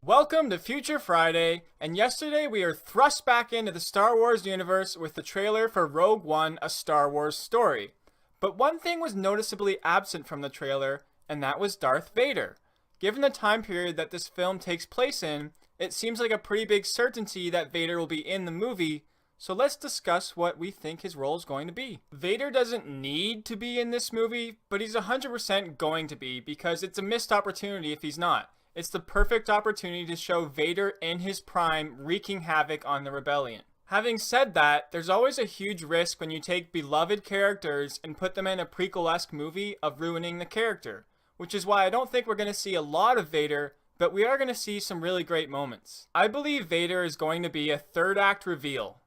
Welcome to Future Friday, and yesterday we are thrust back into the Star Wars universe with the trailer for Rogue One, A Star Wars Story. But one thing was noticeably absent from the trailer, and that was Darth Vader. Given the time period that this film takes place in, it seems like a pretty big certainty that Vader will be in the movie, so let's discuss what we think his role is going to be. Vader doesn't need to be in this movie, but he's 100% going to be because it's a missed opportunity if he's not. It's the perfect opportunity to show Vader in his prime wreaking havoc on the rebellion. Having said that, there's always a huge risk when you take beloved characters and put them in a prequel-esque movie of ruining the character, which is why I don't think we're going to see a lot of Vader, but we are going to see some really great moments. I believe Vader is going to be a third act reveal.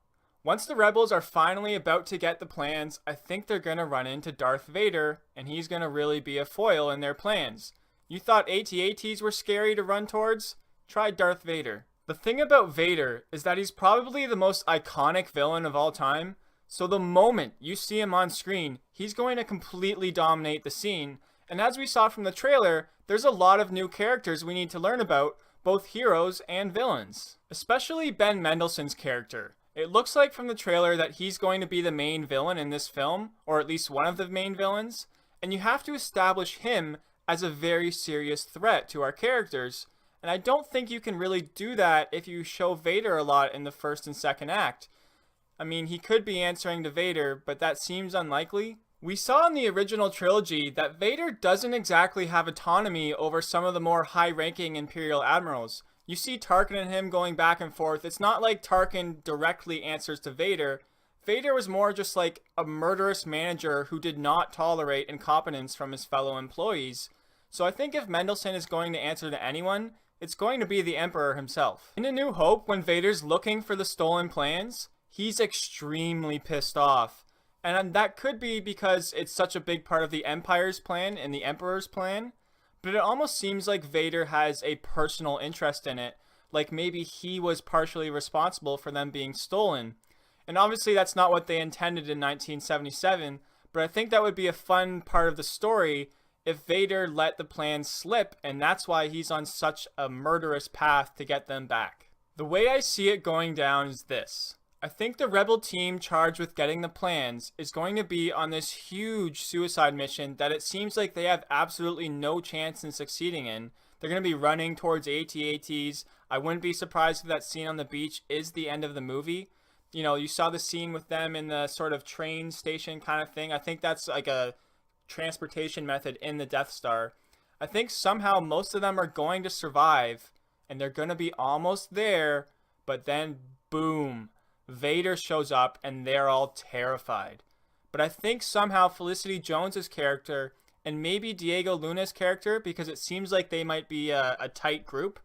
Once the rebels are finally about to get the plans, I think they're going to run into Darth Vader, and he's going to really be a foil in their plans. You thought AT-ATs were scary to run towards? Try Darth Vader. The thing about Vader is that he's probably the most iconic villain of all time, so the moment you see him on screen, he's going to completely dominate the scene, and as we saw from the trailer, there's a lot of new characters we need to learn about, both heroes and villains. Especially Ben Mendelsohn's character. It looks like from the trailer that he's going to be the main villain in this film, or at least one of the main villains, and you have to establish him as a very serious threat to our characters, and I don't think you can really do that if you show Vader a lot in the first and second act. I mean, he could be answering to Vader, but that seems unlikely. We saw in the original trilogy that Vader doesn't exactly have autonomy over some of the more high-ranking Imperial admirals. You see Tarkin and him going back and forth. It's not like Tarkin directly answers to Vader. Vader was more just like a murderous manager who did not tolerate incompetence from his fellow employees. So I think if Mendelsohn is going to answer to anyone, it's going to be the Emperor himself. In A New Hope, when Vader's looking for the stolen plans, he's extremely pissed off. And that could be because it's such a big part of the Empire's plan and the Emperor's plan, but it almost seems like Vader has a personal interest in it, like maybe he was partially responsible for them being stolen. And obviously that's not what they intended in 1977, but I think that would be a fun part of the story if Vader let the plans slip, and that's why he's on such a murderous path to get them back. The way I see it going down is this. I think the rebel team charged with getting the plans is going to be on this huge suicide mission that it seems like they have absolutely no chance in succeeding in. They're going to be running towards AT-ATs. I wouldn't be surprised if that scene on the beach is the end of the movie. You know, you saw the scene with them in the sort of train station kind of thing. I think that's like a transportation method in the Death Star. I think somehow most of them are going to survive, and they're going to be almost there, but then boom, Vader shows up and they're all terrified. But I think somehow Felicity Jones's character and maybe Diego Luna's character, because it seems like they might be a tight group,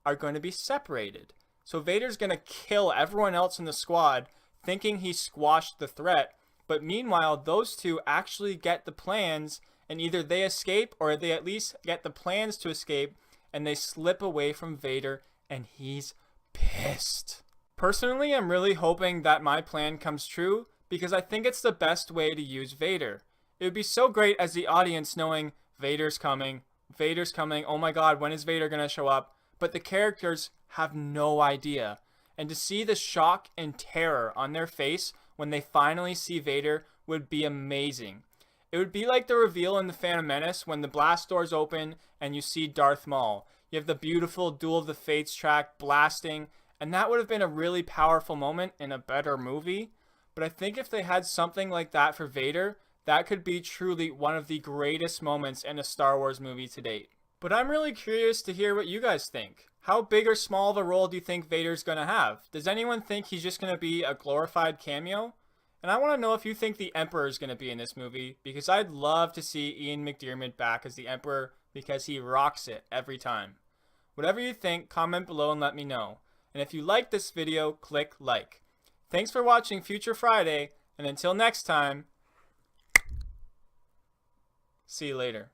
are going to be separated. So Vader's going to kill everyone else in the squad thinking he squashed the threat, but meanwhile those two actually get the plans, and either they escape or they at least get the plans to escape, and they slip away from Vader, and he's pissed. Personally, I'm really hoping that my plan comes true, because I think it's the best way to use Vader. It would be so great as the audience knowing Vader's coming, oh my god, when is Vader gonna show up? But the characters have no idea. And to see the shock and terror on their face when they finally see Vader would be amazing. It would be like the reveal in The Phantom Menace when the blast doors open and you see Darth Maul. You have the beautiful Duel of the Fates track blasting, and that would have been a really powerful moment in a better movie. But I think if they had something like that for Vader, that could be truly one of the greatest moments in a Star Wars movie to date. But I'm really curious to hear what you guys think. How big or small of a role do you think Vader's going to have? Does anyone think he's just going to be a glorified cameo? And I want to know if you think the Emperor is going to be in this movie, because I'd love to see Ian McDiarmid back as the Emperor, because he rocks it every time. Whatever you think, comment below and let me know. And if you liked this video, click like. Thanks for watching Future Friday, and until next time, see you later.